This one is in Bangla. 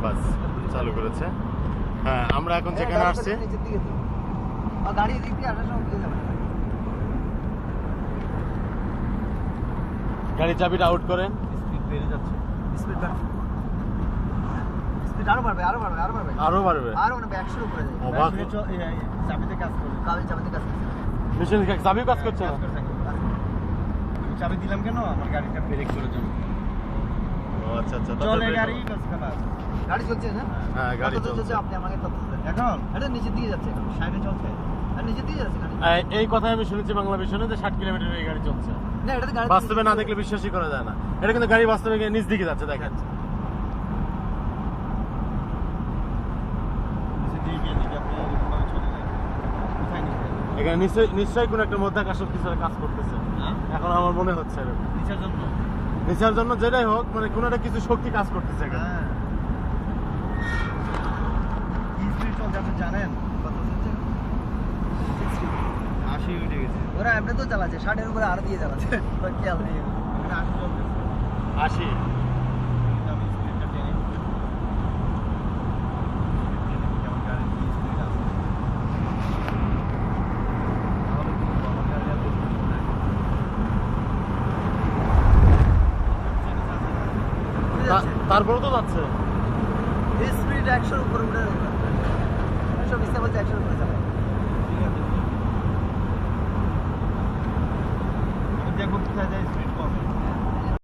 বাস চালু করেছে। হ্যাঁ, আমরা এখন যেখানে আসছি গাড়ি দিক দিয়ে আসার সময় যাবে না। গাড়ির চাবিটা আউট করেন। স্পিড বেড়ে যাচ্ছে, স্পিড আরো বাড়বে, আরো বাড়বে, আরো বাড়বে, আরো বাড়বে, আরো মানে 100 এর উপরে যাবে। অবাক। চাবিতে কাজ করবে, চাবিতে কাজ করছে। মেশিন চাবি কাজ করছে না। আমি চাবি দিলাম কেন? আমার গাড়িটা ব্রেক করে জন্য। ও আচ্ছা আচ্ছা, চলে গাড়ি কাজ করা। গাড়ি চলছে না? হ্যাঁ, গাড়ি চলছে। আপনি আমাকে তথ্য দেন। এখন এটা নিচের দিকে যাচ্ছে, সাইডে চলছে। আর নিচের দিকে যাচ্ছে গাড়ি। এই কথা আমি শুনেছি বাংলা মিশনে যে 60 কিলোমিটার এই গাড়ি চলছে। না, এটা তো গাড়ি বাস্তবে না দেখলে বিশ্বাসই করা যায় না। এটা কিন্তু গাড়ি বাস্তবে নিচ দিকে যাচ্ছে, দেখেন। এখানে নিশ্চয়ই কোনো একটা মধ্যাকর্ষণ কিছু কাজ করতেছে, এখন আমার মনে হচ্ছে নিচার জন্য যেটাই হোক, মানে কোনো একটা কিছু শক্তি কাজ করতেছে এখানে। জানেন কত 80 উঠে গেছে। ওরা এমনি তো চালাচ্ছে, 60 এর উপরে আরো দিয়ে চালাচ্ছে। খেয়াল নেই, 80 চলছে। 80 তারপরে তো যাচ্ছে স্পিড 100 এর উপরে উঠে যাবে। সব ইচ্ছা বলছে 100 এর উপরে যাবে। দেখো কোথায় যায়।